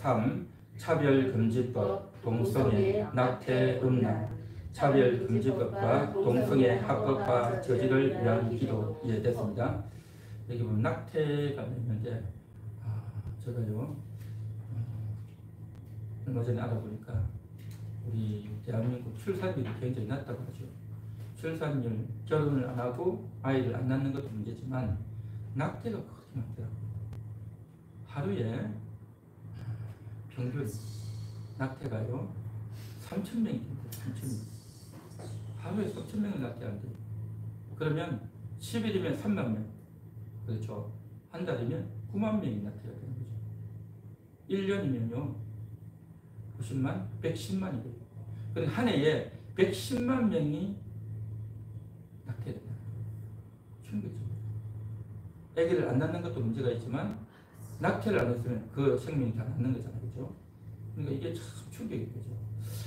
3. 차별금지법, 동성애, 낙태, 음란. 차별금지법과 동성애 합법화 저지를 위한 기도 이해됐습니다. 여기 보면 낙태가 있는데 제가요 얼마 전에 알아보니까 우리 대한민국 출산율이 굉장히 낮다고 하죠. 출산율, 결혼을 안 하고 아이를 안 낳는 것도 문제지만 낙태가 그렇게 많더라고요. 하루에 평균 낙태가요 3,000명이 됩니다. 3,000명. 하루에 3,000명을 낙태한대요. 그러면 10일이면 3만 명. 그렇죠. 한 달이면 9만 명이 낙태가 되는 거죠. 1년이면요 90만, 110만이 돼요. 그럼 한 해에 110만 명이 낙태된다. 충격이죠. 아기를 안 낳는 것도 문제가 있지만 낙태를 안 했으면 그 생명이 다 낳는 거잖아요. 그렇죠? 그러니까 이게 참 충격이 되죠.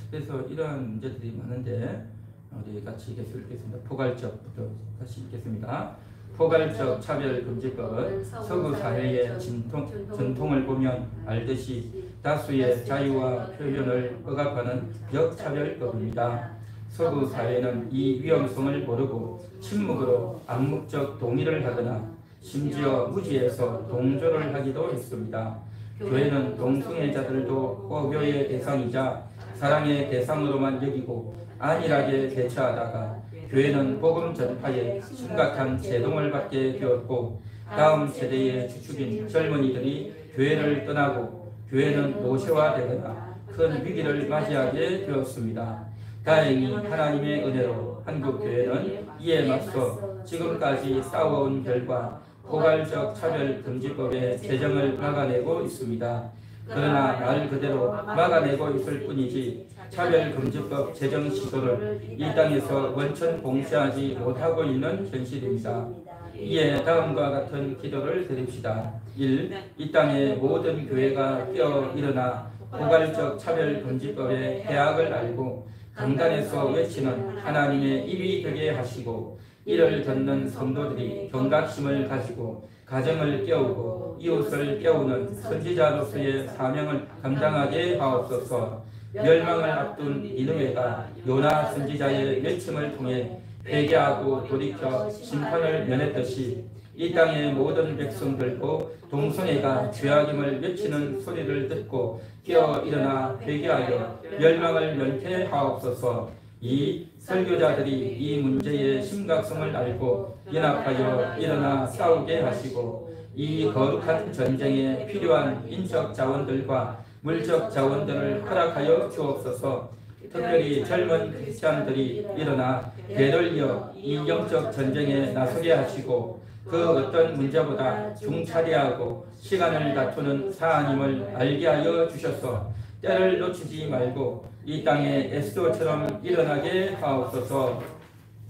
그래서 이러한 문제들이 많은데 우리 같이 읽겠습니다. 포괄적부터 다시 읽겠습니다. 포괄적 차별금지법은 서구 사회의 전통을 보면 알듯이 다수의 자유와 표현을 억압하는 역차별법입니다. 서구 사회는 이 위험성을 모르고 침묵으로 암묵적 동의를 하거나 심지어 무지해서 동조를 하기도 했습니다. 교회는 동성애자들도 포교의 대상이자 사랑의 대상으로만 여기고 안일하게 대처하다가 교회는 복음 전파에 심각한 제동을 받게 되었고 다음 세대의 주축인 젊은이들이 교회를 떠나고 교회는 노쇠화되거나 큰 위기를 맞이하게 되었습니다. 다행히 하나님의 은혜로 한국 교회는 이에 맞서 지금까지 싸워온 결과 포괄적 차별금지법의 제정을 막아내고 있습니다. 그러나 말 그대로 막아내고 있을 뿐이지 차별금지법 제정 시도를 이 땅에서 원천 봉쇄하지 못하고 있는 현실입니다. 이에 다음과 같은 기도를 드립시다. 1. 이 땅의 모든 교회가 깨어 일어나 포괄적 차별금지법의 해악을 알고 강단에서 외치는 하나님의 입이 되게 하시고 이를 듣는 성도들이 경각심을 가지고 가정을 깨우고 이웃을 깨우는 선지자로서의 사명을 감당하게 하옵소서. 멸망을 앞둔 니느웨가 요나 선지자의 외침을 통해 회개하고 돌이켜 심판을 면했듯이 이 땅의 모든 백성들도 동성애가 죄악임을 외치는 소리를 듣고 깨어 일어나 회개하여 멸망을 면케 하옵소서. 이 설교자들이 이 문제의 심각성을 알고 연합하여 일어나 싸우게 하시고 이 거룩한 전쟁에 필요한 인적 자원들과 물적 자원들을 허락하여 주옵소서. 특별히 젊은 크리스찬들이 일어나 대를 이어 이 영적 전쟁에 나서게 하시고 그 어떤 문제보다 중차대하고 시간을 다투는 사안임을 알게 하여 주셔서 때를 놓치지 말고 이 땅에 에스더처럼 일어나게 하옵소서.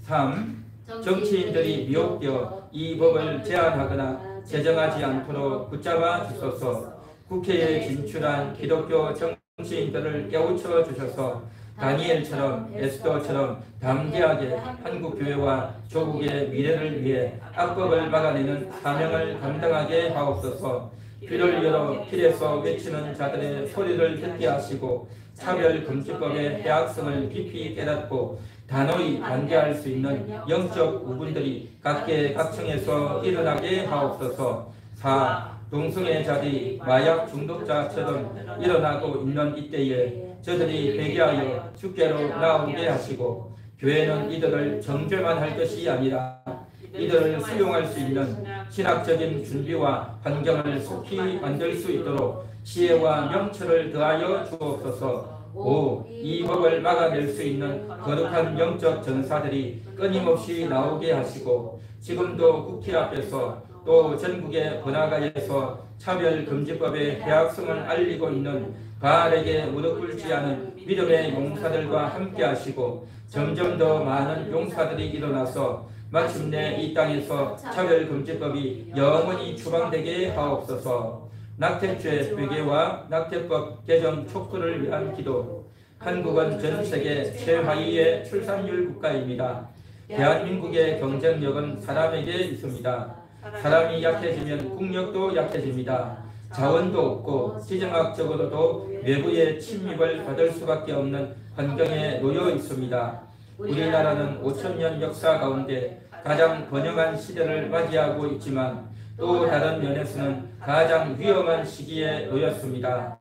3. 정치인들이 미혹되어 이 법을 제안하거나 제정하지 않도록 붙잡아 주소서. 국회에 진출한 기독교 정치인들을 깨우쳐 주셔서 다니엘처럼 에스더처럼 담대하게 한국교회와 조국의 미래를 위해 악법을 막아내는 사명을 감당하게 하옵소서. 귀를 열어 길에서 외치는 자들의 소리를 듣게 하시고 차별금지법의 해악성을 깊이 깨닫고 단호히 반대할 수 있는 영적 우분들이 각계각층에서 일어나게 하옵소서. 4. 동성애자들이 마약 중독자처럼 일어나고 있는 이때에 저들이 회개하여 주께로 나오게 하시고 교회는 이들을 정죄만 할 것이 아니라 이들을 수용할 수 있는 신학적인 준비와 환경을 속히 만들 수 있도록 지혜와 명철을 더하여 주옵소서. 5. 이 법을 막아낼 수 있는 거룩한 영적 전사들이 끊임없이 나오게 하시고 지금도 국회 앞에서 또 전국의 번화가에서 차별금지법의 해악성을 알리고 있는 바알에게 무릎 꿇지 않은 믿음의 용사들과 함께 하시고 점점 더 많은 용사들이 일어나서 마침내 이 땅에서 차별금지법이 영원히 추방되게 하옵소서. 낙태죄 회개와 낙태법 개정 촉구를 위한 기도. 한국은 전 세계 최하위의 출산율 국가입니다. 대한민국의 경쟁력은 사람에게 있습니다. 사람이 약해지면 국력도 약해집니다. 자원도 없고 지정학적으로도 외부의 침입을 받을 수밖에 없는 환경에 놓여 있습니다. 우리나라는 5천년 역사 가운데 가장 번영한 시대를 맞이하고 있지만 또 다른 면에서는 가장 위험한 시기에 놓였습니다.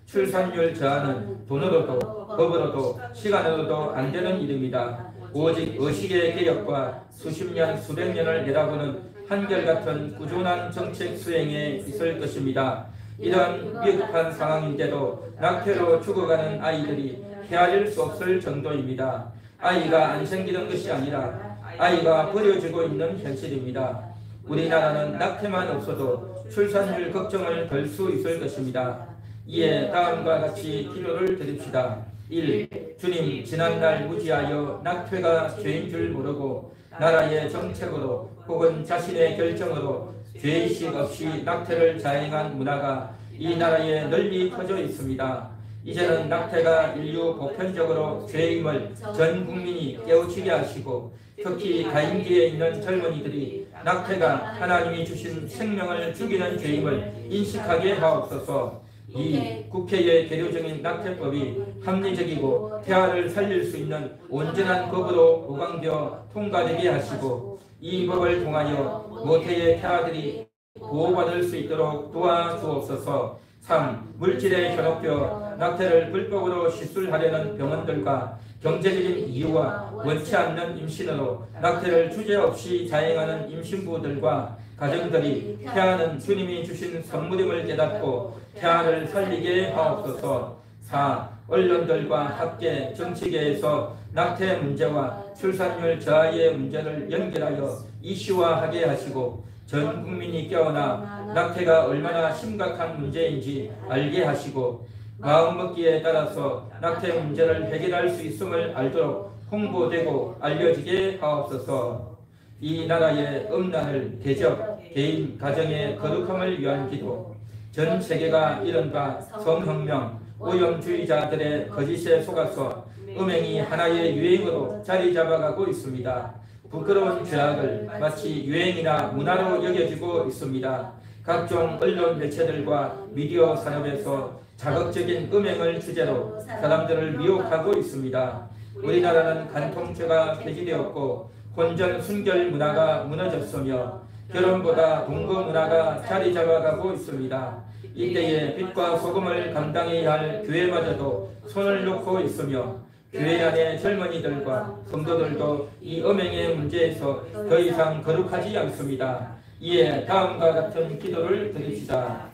출산율 저하는 돈으로도 법으로도 시간으로도 안 되는 일입니다. 오직 의식의 개혁과 수십 년 수백 년을 내다보는 한결같은 꾸준한 정책 수행에 있을 것입니다. 이런 위급한 상황인데도 낙태로 죽어가는 아이들이 헤아릴 수 없을 정도입니다. 아이가 안 생기는 것이 아니라 아이가 버려지고 있는 현실입니다. 우리나라는 낙태만 없어도 출산율 걱정을 덜 수 있을 것입니다. 이에 다음과 같이 기도를 드립시다. 1. 주님, 지난날 무지하여 낙태가 죄인 줄 모르고 나라의 정책으로 혹은 자신의 결정으로 죄의식 없이 낙태를 자행한 문화가 이 나라에 널리 퍼져 있습니다. 이제는 낙태가 인류 보편적으로 죄임을 전 국민이 깨우치게 하시고 특히 가임기에 있는 젊은이들이 낙태가 하나님이 주신 생명을 죽이는 죄임을 인식하게 하옵소서. 2. 국회의 계류적인 낙태법이 합리적이고 태아를 살릴 수 있는 온전한 법으로 보강되어 통과되게 하시고 이 법을 통하여 모태의 태아들이 보호받을 수 있도록 도와주옵소서. 3. 물질에 현혹되어 낙태를 불법으로 시술하려는 병원들과 경제적인 이유와 원치 않는 임신으로 낙태를 주제없이 자행하는 임신부들과 가정들이 태아는 주님이 주신 선물임을 깨닫고 태아를 살리게 하옵소서. 4. 언론들과 학계, 정치계에서 낙태 문제와 출산율 저하의 문제를 연결하여 이슈화하게 하시고 전 국민이 깨어나 낙태가 얼마나 심각한 문제인지 알게 하시고 마음먹기에 따라서 낙태 문제를 해결할 수 있음을 알도록 홍보되고 알려지게 하옵소서. 이 나라의 음란을 대적, 개인, 가정의 거룩함을 위한 기도, 전 세계가 이른바 성혁명, 오염주의자들의 거짓에 속아서 음행이 하나의 유행으로 자리 잡아가고 있습니다. 부끄러운 죄악을 마치 유행이나 문화로 여겨지고 있습니다. 각종 언론 매체들과 미디어 산업에서 자극적인 음행을 주제로 사람들을 미혹하고 있습니다. 우리나라는 간통죄가 폐지되었고 혼전 순결 문화가 무너졌으며 결혼보다 동거 문화가 자리 잡아가고 있습니다. 이때에 빛과 소금을 감당해야 할 교회마저도 손을 놓고 있으며 교회 안의 젊은이들과 성도들도 이 음행의 문제에서 더 이상 거룩하지 않습니다. 이에 다음과 같은 기도를 드립시다.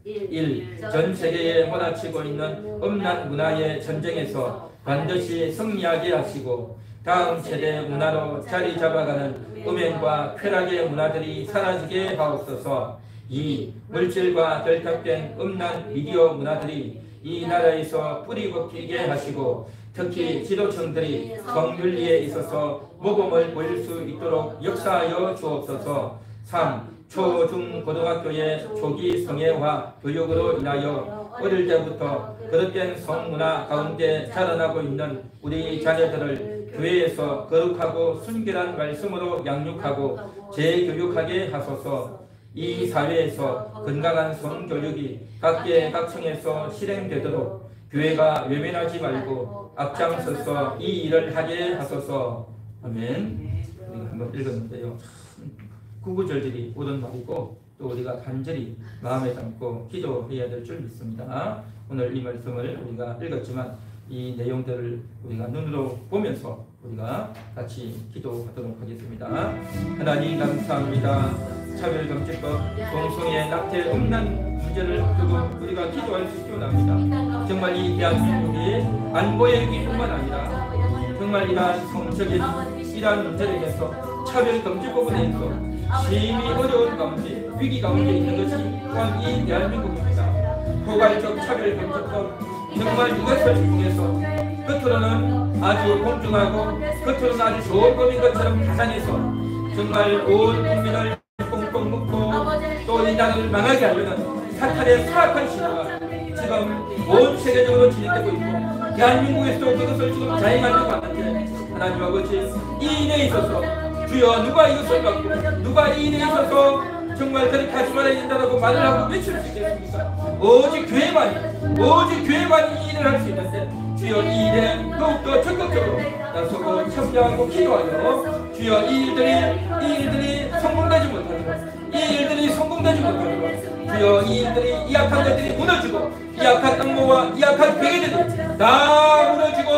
1. 전 세계에 몰아치고 있는 음란 문화의 전쟁에서 반드시 승리하게 하시고 다음 세대 문화로 자리 잡아가는 음행과 쾌락의 문화들이 사라지게 하옵소서. 2. 물질과 결탁된 음란 미디어 문화들이 이 나라에서 뿌리 뽑히게 하시고 특히 지도층들이 성윤리에 있어서 모범을 보일 수 있도록 역사하여 주옵소서. 3. 초, 중, 고등학교의 초기 성애화 교육으로 인하여 어릴 때부터 그릇된 성문화 가운데 자라나고 있는 우리 자녀들을 교회에서 거룩하고 순결한 말씀으로 양육하고 재교육하게 하소서. 이 사회에서 건강한 성교육이 각계각층에서 실행되도록 교회가 외면하지 말고 앞장서서 이 일을 하게 하소서. 아멘. 우리가 한번 읽었는데요. 구구절절이 옳은 말이고 또 우리가 간절히 마음에 담고 기도해야 될 줄 믿습니다. 오늘 이 말씀을 우리가 읽었지만 이 내용들을 우리가 눈으로 보면서 우리가 같이 기도하도록 하겠습니다. 하나님 감사합니다. 차별금지법, 동성애, 낙태, 음란 문제를 두고 우리가 기도할 수 있게 원합니다. 정말 이 대한민국이 안보의 위기뿐만 아니라 정말 이러한 성적인 이러한 문제를 위해서 차별금지법에 대해서 심히 어려운 가운데 위기 가운데 있는 것이 또한 이 대한민국입니다. 포괄적 차별금지법 정말 이것을 통해서 겉으로는 아주 공정하고 겉으로는 아주 좋은 법인 것처럼 가상해서 정말 온 국민을 꽁꽁 묶고 또 이 나라를 망하게 하려는 사탄의 사악한 시도가 지금 온 세계적으로 진행되고 있고 대한민국에서도 그것을 지금 자행하려고 하는데 하나님 아버지 이 일에 있어서 주여 누가 이것을 받고 누가 이 일에 있어서 정말 그렇게 하지 말아야 된다고 말을 하고 외칠 수 있겠습니까? 오직 교회만이 이 일을 할 수 있는데 주여 이 일에 더욱더 적극적으로 나서고 참여하고 기도하여 주여 이 일들이 성공되지 못하는 것, 이 일들이 성공되지 못하는 것, 주여 이 일들이 이 악한 것들이 무너지고 이 악한 악모와 이 악한 베개들이 다 무너지고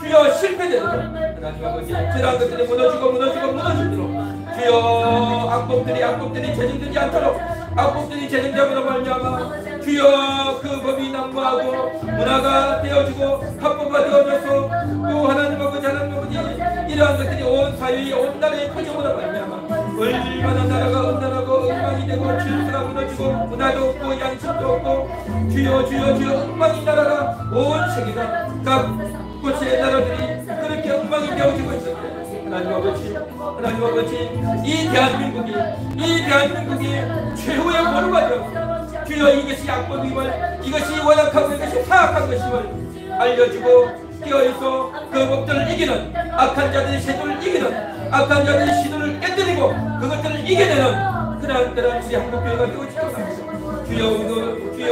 주여 실패되는 것, 하나님 아버지 저러한 것들이 무너지도록 주여 악법들이 재정되지 않도록 악법들이 재정되므로 말미암아 주여 그 법이 난무하고 문화가 되어지고 합법화 되어져서 또 하나님 아버지 이러한 것들이 온 사회에 온 나라에 퍼져오다 말미암아 얼마나 나라가 엇나가고 엉망이 되고 질서가 무너지고 문화도 없고 양심도 없고 주여 엉망인 나라가 온 세계가 각 곳의 나라들이 그렇게 엉망이 되어지고 있었는데 하나님 아버지 이 대한민국이 최후의 보루가 되었습니다. 주여 이것이 악법임을 이것이 완악하고 이것이 사악한 것임을 알려주고 깨어있어 그 법들을 이기는 악한 자들의 세도를 이기는 악한 자들의 시도를 깨뜨리고 그것들을 이겨내는 그러한 우리 한국교회가 되고 싶습니다. 주여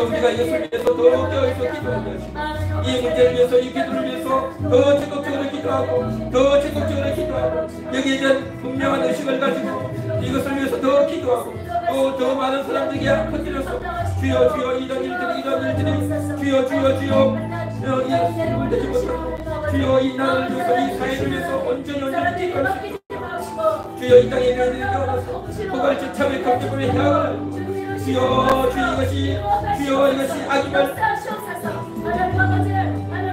우리가 이것을 위해서 더 깨어있어 기도하게 하시고 이 문제를 위해서 이 기도를 위해서 더 적극적으로 기도하고 여기에 대한 분명한 의식을 가지고 이것을 위해서 더 기도하고 또 더 많은 사람들에게 퍼뜨려서 주여 이런 일들이 주여 되지 못하고 주여 이 나라를 위해서 이 사회를 위해서 온전히 기도할 수 있도록 주여 이 땅에 있는 일들이 깨어나서 포괄적 참회 경제법의 향을 알고 주여 이것이 악임을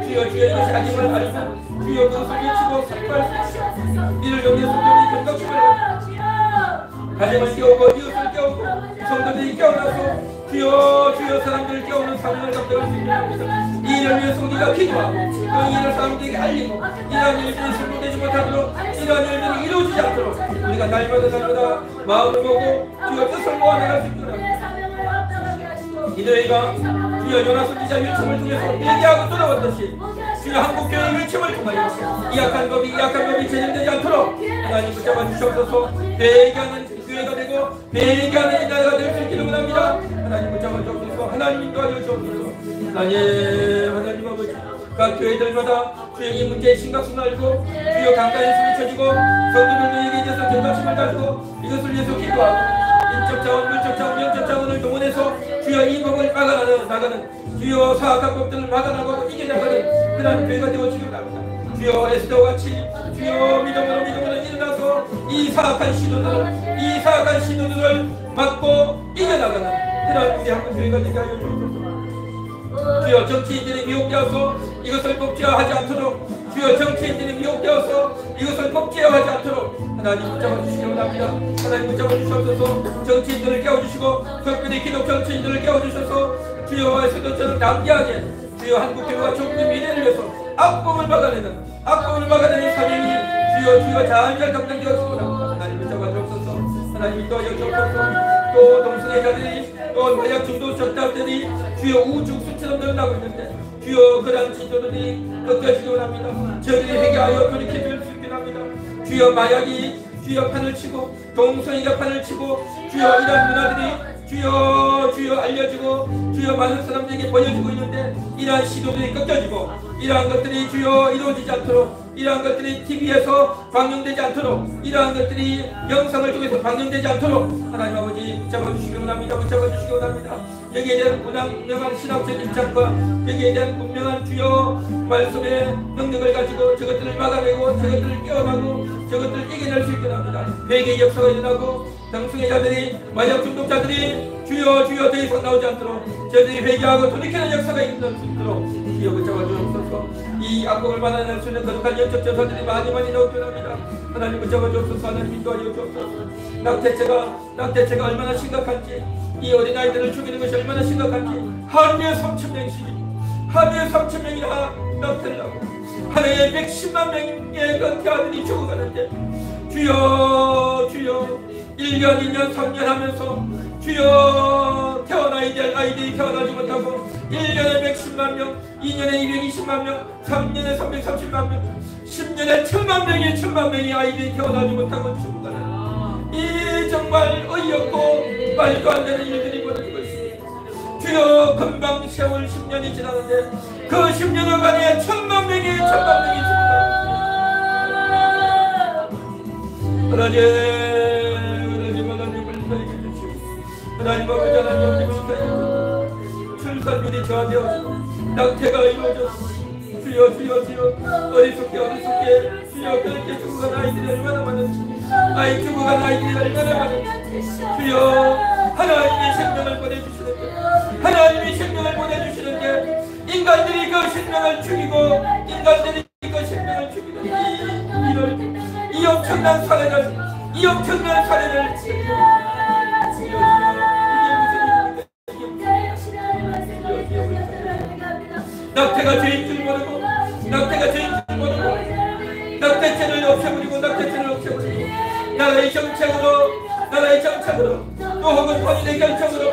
이것이 악임을 알고 주여 그것을 외치고 선포할 수 있어 이를 통해 성도들이 경각심을 하고 가정을 깨우고 이웃을 깨우고 성도들이 깨어나서 주여 사람들을 깨우는 사명을 감당할 수 있는 겁니다. 이 일을 위해서 우리가 기도하고 그 일을 사람들에게 알리고 이러한 일들이 성공되지 못하도록 이러한 일들이 이루어지지 않도록 우리가 날마다 마음을 보고 주여 뜻을 모아 나갈 수 있도록 이들이가 주여 요나 선지자 요청을 통해서 얘기하고 돌아왔듯이 주여 한국교회의 요청을 통하여 이 악한 법이 재정되지 않도록 하나님 붙잡아 주시옵소서. 회개하는 교회가 되고 회개하는 이 나라가 될 수 있기를 원합니다. 하나님 붙잡아 주옵소서. 하나님 인도하여 주옵소서. 하나님 아버지 각 교회들마다 주여 이 문제의 심각성을 알고 주여 강가에 숨이 쳐지고 성도들도 여기에 대해서 경각심을 가지고 이것을 위해서 기도하고 인적 자원, 물적 자원, 영적 자원을 동원해서 주여 이 법을 막아나가는 주여 사악한 법들을 막아나가고 이겨나가는 그런 교회가 되어지길 바랍니다. 주여 에스더와 같이 주여 믿음으로 일어나서 이 사악한 시도들을 막고 이겨나가는 그런 우리 한국 교회가 되게 하여 주옵소서. 주여 정치인들이 미혹되어서 이것을 법제화하지 않도록 주여 정치인들이 미혹되어서 이것을 법제화하지 않도록 하나님 붙잡아 주시기 원합니다. 하나님 붙잡아 주셔서 정치인들을 깨워주시고 특별히 기독 정치인들을 깨워주셔서 주여 에스더처럼 남기하게 주여 한국교회와 조국의 미래를 위해서 악법을 막아내는 사명이 주여 잘 감당되었습니다. 하나님 붙잡아 주옵소서. 하나님 인도하여 주옵소서. 또 동성애자들이 또 마약 중독 적자들이 주여 우죽 수처럼 늘어나고 있는데 주여 그러한 지도들이 꺾여지기 원합니다. 저들이 회개하여 돌이켜줄 수 있게 합니다. 주여 마약이 주여 판을 치고 동성애가 판을 치고 주여 이런 문화들이 주여 알려지고 주여 많은 사람들에게 보여지고 있는데 이러한 시도들이 꺾여지고 이러한 것들이 주여 이루어지지 않도록 이러한 것들이 TV에서 방영되지 않도록 이러한 것들이 영상을 통해서 방영되지 않도록 하나님 아버지 붙잡아주시기 원합니다. 여기에 대한 분명한 신학적 입장과 여기에 대한 분명한 주여 말씀의 능력을 가지고 저것들을 막아내고 저것들을 깨어나고 저것들을 이겨낼 수 있게 합니다. 회개의 역사가 일어나고 동성애자들이 마약 중독자들이 주여 더 이상 나오지 않도록 저들이 회개하고 돌이키는 역사가 일어날 수 있도록 주여 붙잡아 주옵소서. 이 악법을 받아낼 수 있는 거룩한 영적 전사들이 많이 나오게 합니다. 하나님 붙잡아 주옵소서. 하나님 인도하여 주옵소서. 낙태죄가 얼마나 심각한지 이 어린아이들을 죽이는 것이 얼마나 심각한지 하루에 3,000명이나 낙태를 하고 하루에 110만 명의 그 아들이 죽어가는데 주여 1년, 2년, 3년 하면서 주여 태어나야 될 아이들이 태어나지 못하고 1년에 110만 명, 2년에 220만 명, 3년에 330만 명, 10년에 1000만 명의 아이들이 태어나지 못하고 죽어가는 이 정말 어이없고 말도 안 되는 일들이 벌어지고 있습니다. 주여 금방 세월 10년이 지나는데 그 10년여 간에 1000만 명이 죽어가고 하나님을 사랑해 주시고 하나님 아버지 하나님을 사랑해 출산율이 저하되어지고 낙태가 이루어졌고 주여 어리석게 주여 그렇게 죽어간 아이들이 얼마나 많은지 아이 죽어간 아이들이 얼마나 많은지 주여 하나님의 생명을 보내주시는데 하나님의 생명을 보내주시는데 인간들이 그 생명을 죽이고 인간들이 그 생명을 죽이는 이 엄청난 사례를 낙태가 죄인 줄 모르고 낙태죄를 없애버리고 나라의 정책으로 또 혹은 본인의 결정으로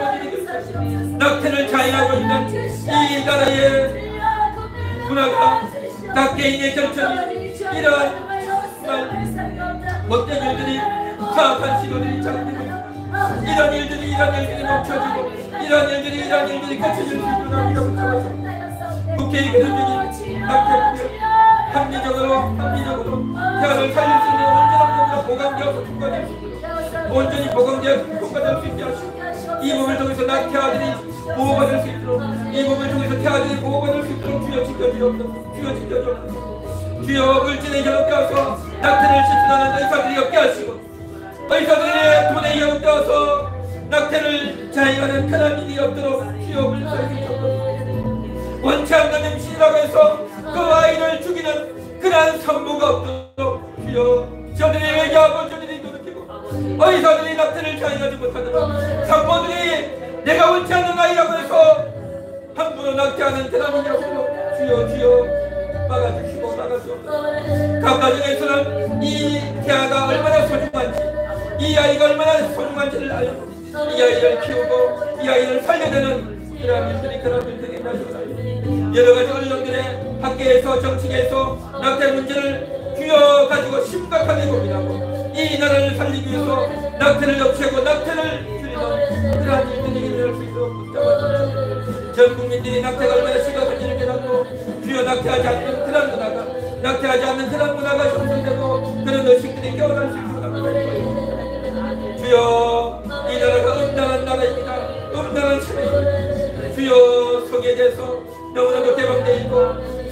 낙태를 자행하고 있는 이 나라의 문화가 낙태인의 결정이 이러한 못된 일들이 사악한 시도들이 작용되고 이런 일들이 멈춰지고 이런 일들이 거쳐질 수 있도록 합니다. 국회의 그런 낙태법을 합리적으로 태아를 살릴 수 있는 온전한 보강되어서 통과될 수 있도록 온전히 통과될 수 있게 하시고 이 몸을 통해서 태아들이 보호받을 수 있도록 이 몸을 통해서 태아들이 보호받을 수 있도록 주여 지켜주옵소서. 주여 물질의 혈압 껴서 낙태를 실천하는 의사들이 없게 하시고 의사들의 돈에 혈압 껴서 낙태를 자행하는 그런 일이 없도록 주여 물질의 원치 않는 임신이라고 해서 그 아이를 죽이는 그러한 산모가 없도록 주여 저들이 회개하고 저들이 노력하고 의사들이 낙태를 자행하지 못하도록 산모들이 내가 원치 않는 아이라고 해서 함부로 낙태하는 그런 일이 없도록 주여 막아주시고 각 가정에서는 이 태아가 얼마나 소중한지 이 아이가 얼마나 소중한지를 알고 이 아이를 키우고 이 아이를 살려내는 그런 일들이 나타나요. 여러가지 언론들의 학계에서 정치계에서 낙태 문제를 주여 가지고 심각하게 고민하고 이 나라를 살리기 위해서 낙태를 없애고 낙태를 줄이는 그런 일들이 일어날 수 있도록 붙잡아주시고 전 국민들이 낙태가 얼마나 심각한지를 깨닫고 주여 낙태하지 않는 그런 문화가 형성되고 그런 의식들이 깨어날 수 있도록 합니다. 주여 이 나라가 음란한 나라입니다. 음란한 사회입니다. 주여 성에 대해서 너무나도 개방되어 있고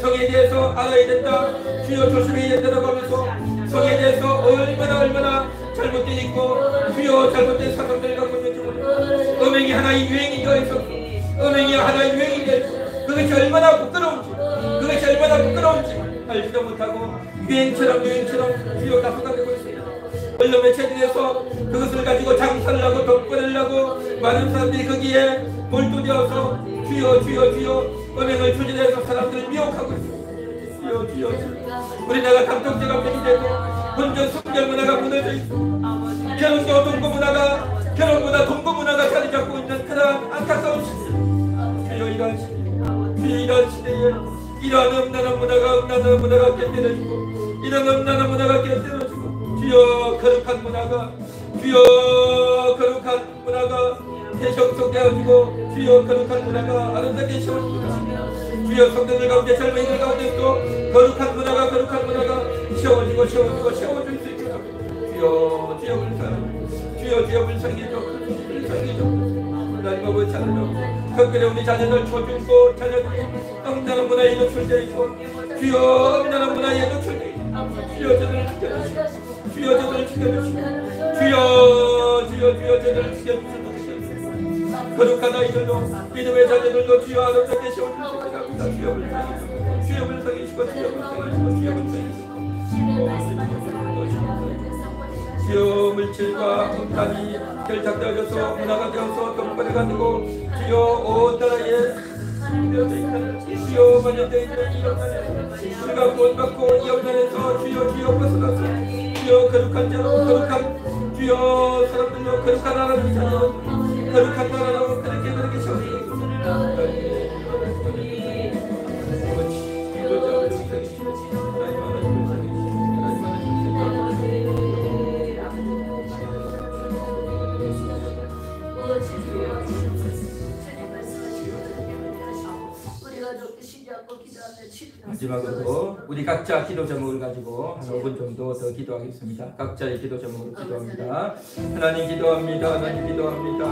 성에 대해서 알아야 된다. 주여 조심해야 된다고 하면서 성에 대해서 얼마나 잘못되어 있고 주여 잘못된 사상들을 갖고 있는지 모르고 음행이 하나의 유행이 되어 있었고 음행이 하나의 유행이 되어 있고 그것이 얼마나 부끄러운지 알지도 못하고 유행처럼 주여 가수가 되고 있습니다. 언론 매체들에서 그것을 가지고 장사를 하고 돈 벌으려고 많은 사람들이 거기에 몰두되어서 주여 은행을 추진해서 사람들을 미혹하고 있습니다. 주여 우리나라 감독제가 폐지되고 혼전 성결 문화가 무너져 있고 결혼도 동거 문화가 자리 잡고 있는 그런 안타까운 시대. 주여 이러한 시대에 이러한 음란한 문화가 깨뜨려지고 이런 음란한 문화가 깨뜨려지고 주여 거룩한 문화가 대성속되어지고 주여 거룩한 문화가 아름답게 세워집니다. 주여 성도들 가운데 젊은이들 가운데도 거룩한 문화가 세워지고 세워질 수 있도록 합니다. 주여 불쌍해줘 하나님 아버지 하나님 특별히 우리 자녀들 초중고 자녀들이 음란한 문화에 노출되어 있고 주여 음란한 문화에 노출되어 있고 주여 저들을 지켜주시고 주여 저들을 지켜주시고 거룩한 아이들도 믿음의 자녀들도 주여 아름답게 세워줄 수 있게 합니다. 주여 불쌍해주시고 주여 물질과 음란이 결착되어져서 문화가 되어서 동거래가 되고 주여 온 나라에 주여 만연되어 있는 이 영단에서 우리가 구원받고 이 영단에서 주여 벗어나서 주여 거룩한 자로 주여 사람들로 거룩한 나라를 찾아서 거룩한 나라로 그렇게 세워주셨습니다. 마지막으로 우리 각자 기도 제목을 가지고 한 5분 정도 더 기도하겠습니다. 각자의 기도 제목으로 기도합니다. 하나님 기도합니다. 하나님 기도합니다.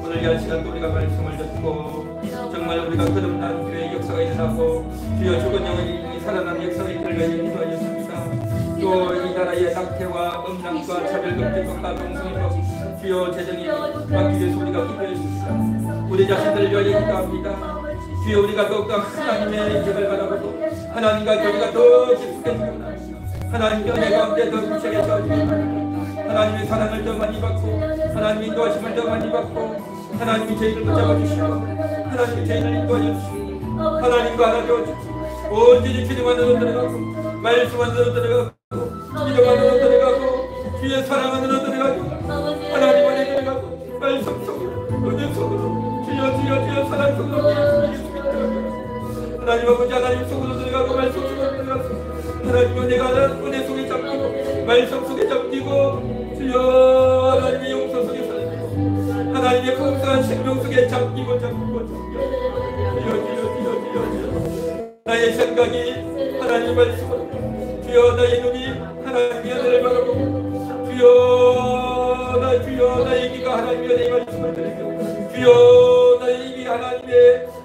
오늘 이 한 시간도 우리가 말씀을 듣고 정말 우리가 거듭난 교회의 역사가 일어나고 주여 죽은 영혼이 살아나는 역사가 있기를 위해 기도하였습니다. 또 이 나라의 낙태와 음란과 차별금지법과 동성애법 주여 재정이 막기 위해서 우리가 기도했습니다. 우리 자신들을 위하여 기도합니다. 주여 우리가 더욱더 하나님의 인격을 바라보고 하나님과 교회가 더 깊숙해지고 하나님의 은혜 가운데 더 구체해져 하나님의 사랑을 더 많이 받고 하나님의 인도하심을 더 많이 받고 하나님이 저희를 붙잡아 주시고 하나님이 저희를 인도하여 주시고 하나님과 하나 되어주시고 온전히 주님 안으로 들어가고 말씀 안으로 들어가고 기도 안으로 들어가고 주의 사랑 안으로 들어가고 하나님 안에 들어가고 말씀 속으로 은혜 속으로 주여 사랑 속으로 하나님 아버지 하나님 속으로 들어가고 말씀 속으로 들어가고 하나님의 은혜 속에 잠기고 말씀 속에 잠기고 주여 하나님의 용서 속에 살고 하나님의 풍성한 생명 속에 잠기고 나의 생각이 하나님의 말씀으로 주여 나의 눈이 하나님의 은혜를 바라보고 주여 나의 귀가 하나님의 은혜의 말씀을 들으며 주여 나의 입이 하나님의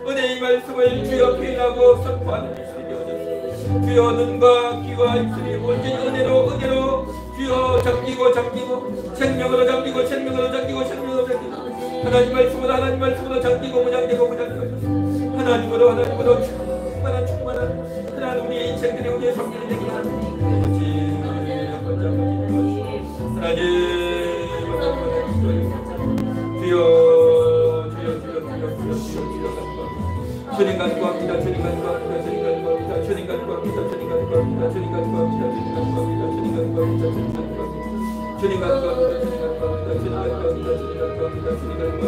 은혜의 말씀을 주여 표현하고 선포하는 입술이 되어졌습니다. 주여 눈과 귀와 입술이 온전히 은혜로 주여 잠기고 생명으로 잠기고 하나님 말씀으로 잠기고 무장되고 하나님으로 충만한 하나님 우리의 인생들이 우리의 성질이 되게 주님 간구합니다. 주님 간구합니다. 주님 간구합니다. 주님 간구합니다. 주님 간구합니다. 주님 간구합니다. 주님 간구합니다. 주님 간구합니다. 주님 간구합니다. 주님 간구합니다. 주님 간구합니다. 주님 간구합니다. 주님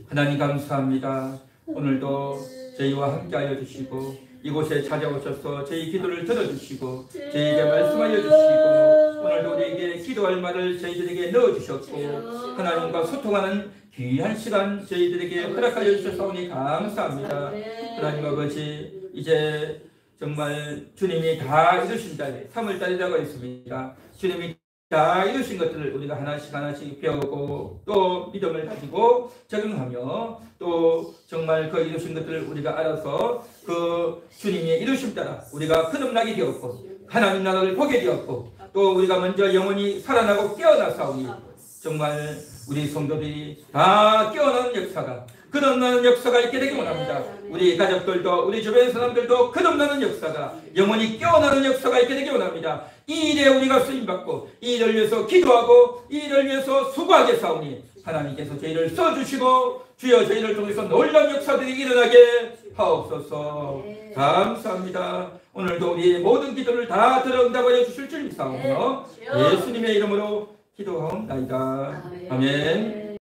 하나님 감사합니다. 오늘도 저희와 함께하여 주시고 이곳에 찾아오셔서 저희 기도를 들어주시고 저희에게 말씀하여 주시고 오늘도 우리에게 기도할 말을 저희들에게 넣어주셨고 하나님과 소통하는 귀한 시간 저희들에게 허락하여 주셔서오니 감사합니다. 하나님 아버지 이제 정말 주님이 다 이루신 달 3월달이라고 했습니다. 주님이 다 이루신 것들을 우리가 하나씩 배우고 또 믿음을 가지고 적용하며 또 정말 그 이루신 것들을 우리가 알아서 그 주님의 이루심 따라 우리가 거듭나게 되었고 하나님 나라를 보게 되었고 또 우리가 먼저 영원히 살아나고 깨어나사오니 정말 우리 성도들이 다 깨어나는 역사가 거듭나는 역사가 있게 되기 원합니다. 우리 가족들도 우리 주변 사람들도 거듭나는 역사가 영원히 깨어나는 역사가 있게 되기 원합니다. 이 일에 우리가 쓰임받고 이 일을 위해서 기도하고 이 일을 위해서 수고하게 사오니 하나님께서 저희를 써주시고 주여 저희를 통해서 놀라운 역사들이 일어나게 하옵소서. 감사합니다. 오늘도 우리의 모든 기도를 다 들어 응답하여 주실 줄 믿사오며 예수님의 이름으로 기도하옵나이다. 아멘.